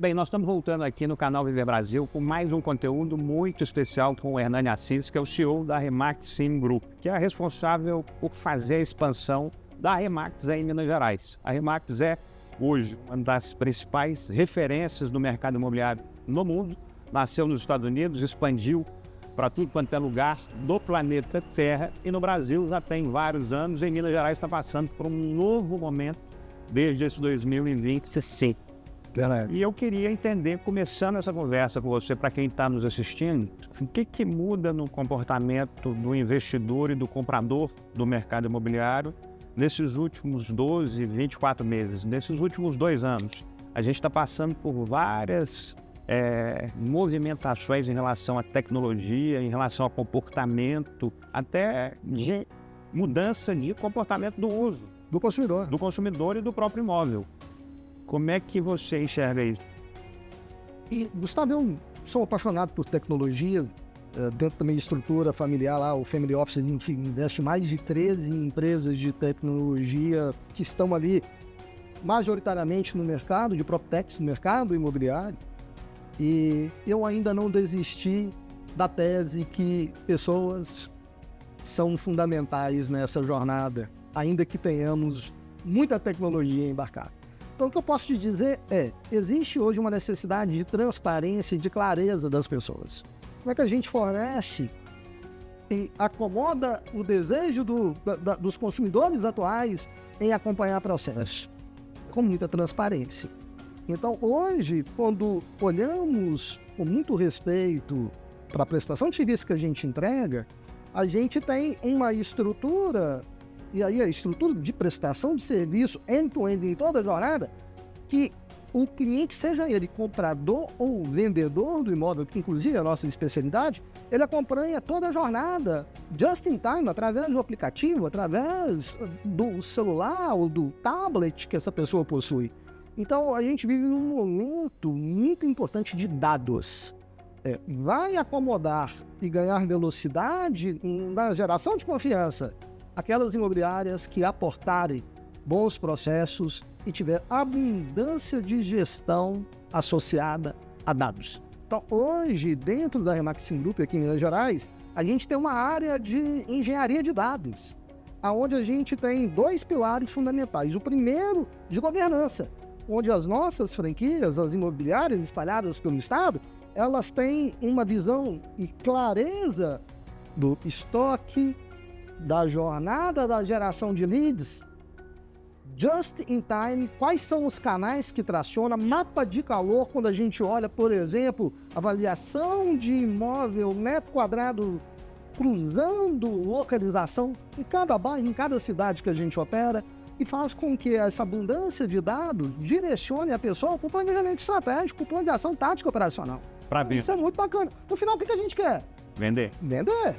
Bem, nós estamos voltando aqui no canal Viver Brasil com mais um conteúdo muito especial com o Hernani Assis, que é o CEO da Remax Sim Group, que é responsável por fazer a expansão da Remax em Minas Gerais. A Remax é, hoje, uma das principais referências do mercado imobiliário no mundo. Nasceu nos Estados Unidos, expandiu para tudo quanto é lugar do planeta Terra e no Brasil já tem vários anos. Em Minas Gerais está passando por um novo momento desde esse 2020, sim. E eu queria entender, começando essa conversa com você, para quem está nos assistindo, o que muda no comportamento do investidor e do comprador do mercado imobiliário nesses últimos 12, 24 meses, nesses últimos 2 anos. A gente está passando por várias movimentações em relação à tecnologia, em relação ao comportamento, até de mudança de comportamento do uso. Do consumidor. Do consumidor e do próprio imóvel. Como é que você enxerga isso? E, Gustavo, eu sou apaixonado por tecnologia. Dentro da minha estrutura familiar lá, o Family Office, a gente investe mais de 13 empresas de tecnologia que estão ali majoritariamente no mercado, de PropTechs, no mercado imobiliário. E eu ainda não desisti da tese que pessoas são fundamentais nessa jornada, ainda que tenhamos muita tecnologia embarcada. Então, o que eu posso te dizer é, existe hoje uma necessidade de transparência e de clareza das pessoas. Como é que a gente fornece e acomoda o desejo dos consumidores atuais em acompanhar processo? Com muita transparência. Então, hoje, quando olhamos com muito respeito para a prestação de serviço que a gente entrega, a gente tem uma estrutura, e aí a estrutura de prestação de serviço end-to-end em toda a jornada, que o cliente, seja ele comprador ou vendedor do imóvel, que inclusive é a nossa especialidade, ele acompanha toda a jornada, just in time, através do aplicativo, através do celular ou do tablet que essa pessoa possui. Então, a gente vive num momento muito importante de dados. Vai acomodar e ganhar velocidade na geração de confiança aquelas imobiliárias que aportarem bons processos e tiver abundância de gestão associada a dados. Então, hoje, dentro da Remax Sim Group, aqui em Minas Gerais, a gente tem uma área de engenharia de dados, onde a gente tem 2 pilares fundamentais. O primeiro, de governança, onde as nossas franquias, as imobiliárias espalhadas pelo Estado, elas têm uma visão e clareza do estoque, da jornada da geração de leads, just in time, quais são os canais que traciona, mapa de calor, quando a gente olha, por exemplo, avaliação de imóvel, metro quadrado, cruzando localização em cada bairro, em cada cidade que a gente opera, e faz com que essa abundância de dados direcione a pessoa para o planejamento estratégico, o plano de ação tática operacional. Isso é muito bacana. No final, o que a gente quer? Vender. Vender.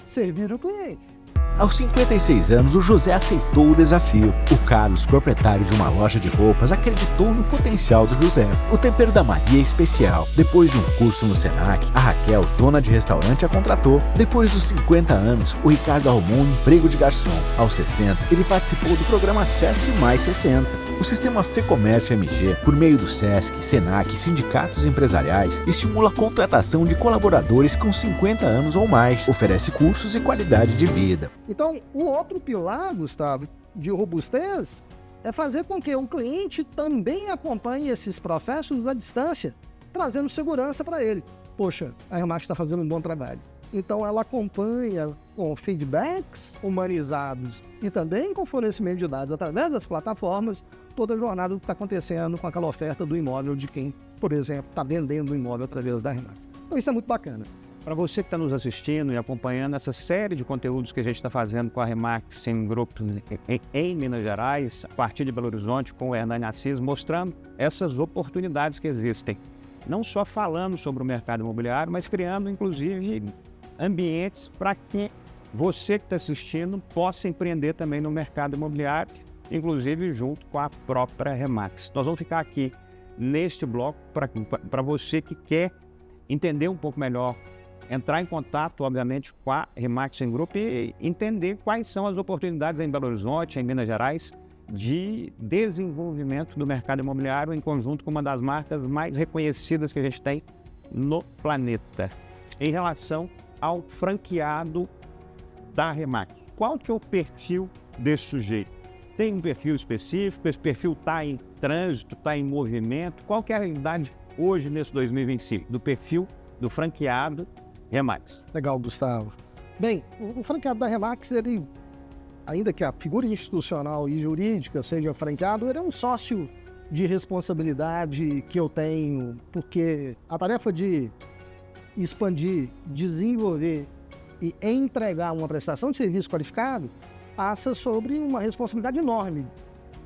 Servir o cliente. Aos 56 anos, o José aceitou o desafio. O Carlos, proprietário de uma loja de roupas, acreditou no potencial do José. O tempero da Maria é especial. Depois de um curso no Senac, a Raquel, dona de restaurante, a contratou. Depois dos 50 anos, o Ricardo arrumou um emprego de garçom. Aos 60, ele participou do programa Sesc Mais 60. O sistema FEComércio MG, por meio do Sesc, Senac e sindicatos empresariais, estimula a contratação de colaboradores com 50 anos ou mais, oferece cursos e qualidade de vida. Então, o outro pilar, Gustavo, de robustez, é fazer com que o cliente também acompanhe esses processos à distância, trazendo segurança para ele. Poxa, a Remax está fazendo um bom trabalho. Então, ela acompanha com feedbacks humanizados e também com fornecimento de dados através das plataformas, toda a jornada do que está acontecendo com aquela oferta do imóvel de quem, por exemplo, está vendendo o imóvel através da Remax. Então, isso é muito bacana. Para você que está nos assistindo e acompanhando essa série de conteúdos que a gente está fazendo com a Remax Sim Group em Minas Gerais, a partir de Belo Horizonte, com o Hernani Assis, mostrando essas oportunidades que existem. Não só falando sobre o mercado imobiliário, mas criando, inclusive, ambientes para que você que está assistindo possa empreender também no mercado imobiliário, inclusive junto com a própria Remax. Nós vamos ficar aqui neste bloco para você que quer entender um pouco melhor, entrar em contato, obviamente, com a Remax Sim Group e entender quais são as oportunidades em Belo Horizonte, em Minas Gerais, de desenvolvimento do mercado imobiliário em conjunto com uma das marcas mais reconhecidas que a gente tem no planeta. Em relação ao franqueado da Remax, qual que é o perfil desse sujeito? Tem um perfil específico? Esse perfil está em trânsito, está em movimento? Qual que é a realidade hoje nesse 2025 do perfil do franqueado Remax? Legal, Gustavo. Bem, o franqueado da Remax, ele, ainda que a figura institucional e jurídica seja franqueado, ele é um sócio de responsabilidade que eu tenho, porque a tarefa de expandir, desenvolver e entregar uma prestação de serviço qualificado passa sobre uma responsabilidade enorme.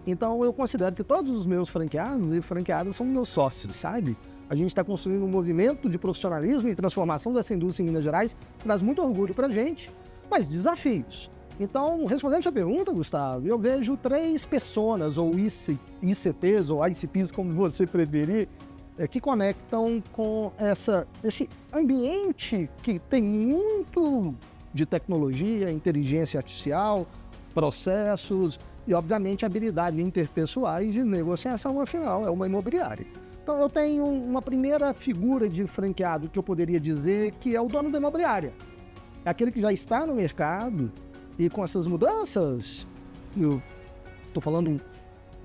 Então eu considero que todos os meus franqueados e franqueadas são meus sócios, sabe? A gente está construindo um movimento de profissionalismo e transformação dessa indústria em Minas Gerais que traz muito orgulho para a gente, mas desafios. Então, respondendo a sua pergunta, Gustavo, eu vejo 3 personas, ou ICPs, ou ICPs, como você preferir, que conectam com esse ambiente que tem muito de tecnologia, inteligência artificial, processos e, obviamente, habilidades interpessoais de negociação, afinal, é uma imobiliária. Então, eu tenho uma primeira figura de franqueado que eu poderia dizer que é o dono da imobiliária. É aquele que já está no mercado e com essas mudanças, eu estou falando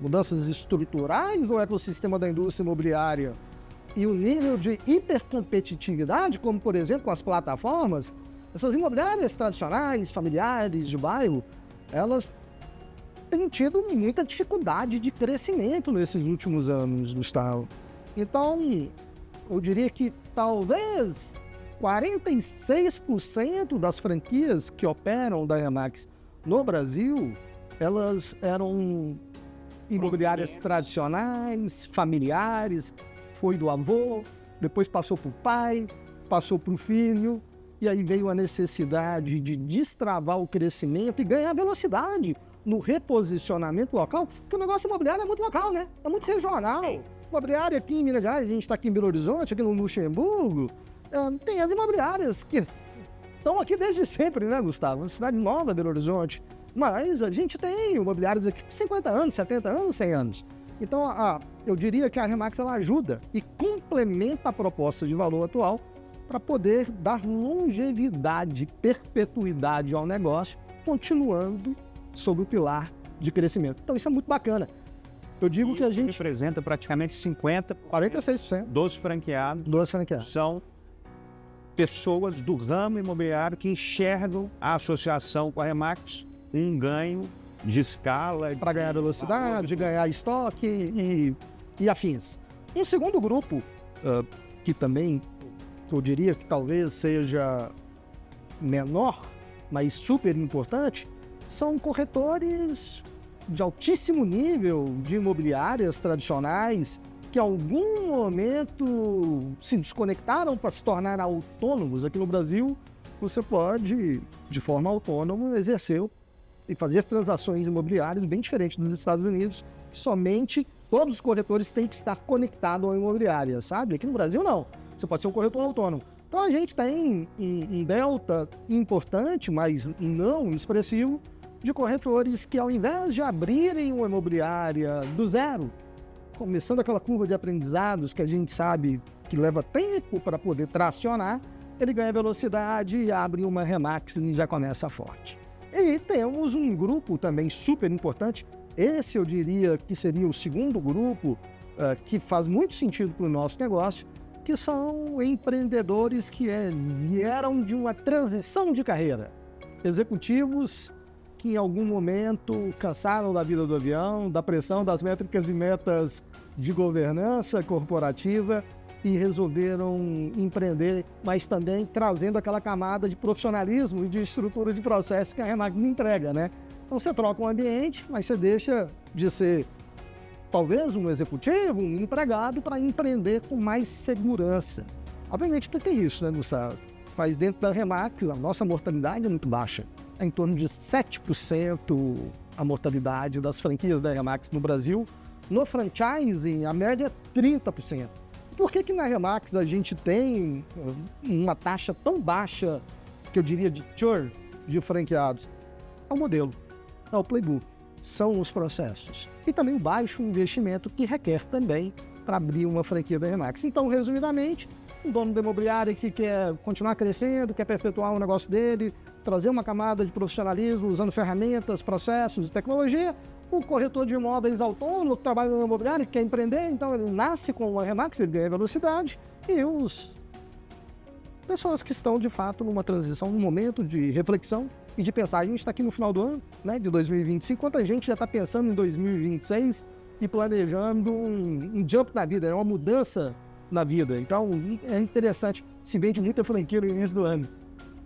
mudanças estruturais do ecossistema da indústria imobiliária e o nível de hipercompetitividade, como, por exemplo, com as plataformas, essas imobiliárias tradicionais, familiares, de bairro, elas têm tido muita dificuldade de crescimento nesses últimos anos, Gustavo. Então, eu diria que talvez 46% das franquias que operam da Remax no Brasil, elas eram imobiliárias tradicionais, familiares, foi do avô, depois passou para o pai, passou para o filho, e aí veio a necessidade de destravar o crescimento e ganhar velocidade no reposicionamento local, porque o negócio imobiliário é muito local, né? É muito regional. Imobiliária aqui em Minas Gerais, a gente está aqui em Belo Horizonte, aqui no Luxemburgo, tem as imobiliárias que estão aqui desde sempre, né, Gustavo? Uma cidade nova, Belo Horizonte. Mas a gente tem imobiliários aqui de 50 anos, 70 anos, 100 anos. Então, eu diria que a Remax ela ajuda e complementa a proposta de valor atual para poder dar longevidade, perpetuidade ao negócio, continuando sob o pilar de crescimento. Então, isso é muito bacana. Eu digo que a gente representa praticamente 46% dos franqueados. São pessoas do ramo imobiliário que enxergam a associação com a Remax um ganho de escala. Para ganhar velocidade, ganhar estoque e afins. Um segundo grupo, que também eu diria que talvez seja menor, mas super importante, são corretores de altíssimo nível de imobiliárias tradicionais que em algum momento se desconectaram para se tornar autônomos. Aqui no Brasil, você pode, de forma autônoma, exercer e fazer transações imobiliárias bem diferentes dos Estados Unidos. Somente todos os corretores têm que estar conectados à imobiliária, sabe? Aqui no Brasil, não. Você pode ser um corretor autônomo. Então, a gente tem um delta importante, mas não expressivo, de corretores que, ao invés de abrirem uma imobiliária do zero, começando aquela curva de aprendizados que a gente sabe que leva tempo para poder tracionar, ele ganha velocidade e abre uma Remax e já começa forte. E temos um grupo também super importante, esse eu diria que seria o segundo grupo que faz muito sentido para o nosso negócio, que são empreendedores que vieram de uma transição de carreira, executivos que em algum momento cansaram da vida do avião, da pressão das métricas e metas de governança corporativa e resolveram empreender, mas também trazendo aquela camada de profissionalismo e de estrutura de processo que a Remax entrega, né? Então você troca um ambiente, mas você deixa de ser talvez um executivo, um empregado para empreender com mais segurança. Obviamente que tem isso, né, Gustavo? Mas dentro da Remax, a nossa mortalidade é muito baixa. É em torno de 7% a mortalidade das franquias da Remax no Brasil. No franchising, a média é 30%. Por que na Remax a gente tem uma taxa tão baixa, que eu diria de churn, de franqueados? É o modelo, é o playbook. são os processos. E também o baixo investimento que requer também para abrir uma franquia da Remax. Então, resumidamente, um dono de imobiliário que quer continuar crescendo, quer perpetuar o negócio dele, trazer uma camada de profissionalismo usando ferramentas, processos e tecnologia. O corretor de imóveis autônomo que trabalha no imobiliário, que quer empreender, então ele nasce com a Remax, ele ganha velocidade. E os pessoas que estão, de fato, numa transição, num momento de reflexão e de pensar. A gente está aqui no final do ano, né, de 2025, quanta gente já está pensando em 2026 e planejando um jump na vida, é uma mudança na vida. Então, é interessante, se vende muita franquia no início do ano.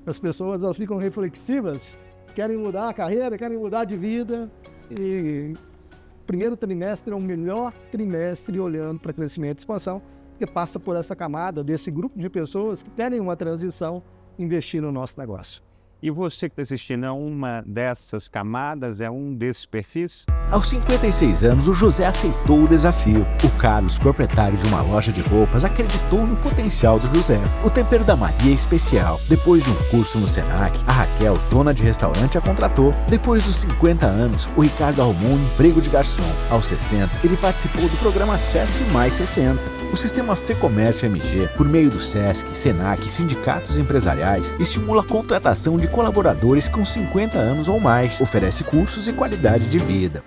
As pessoas, elas ficam reflexivas, querem mudar a carreira, querem mudar de vida, e o primeiro trimestre é o melhor trimestre olhando para crescimento e expansão, porque passa por essa camada desse grupo de pessoas que querem uma transição, investir no nosso negócio. E você que está assistindo é uma dessas camadas, é um desses perfis? Aos 56 anos, o José aceitou o desafio. O Carlos, proprietário de uma loja de roupas, acreditou no potencial do José. O tempero da Maria é especial. Depois de um curso no Senac, a Raquel, dona de restaurante, a contratou. Depois dos 50 anos, o Ricardo arrumou um emprego de garçom. Aos 60, ele participou do programa Sesc Mais 60. O sistema FEComércio MG, por meio do Sesc, Senac e sindicatos empresariais, estimula a contratação de colaboradores com 50 anos ou mais, oferece cursos e qualidade de vida.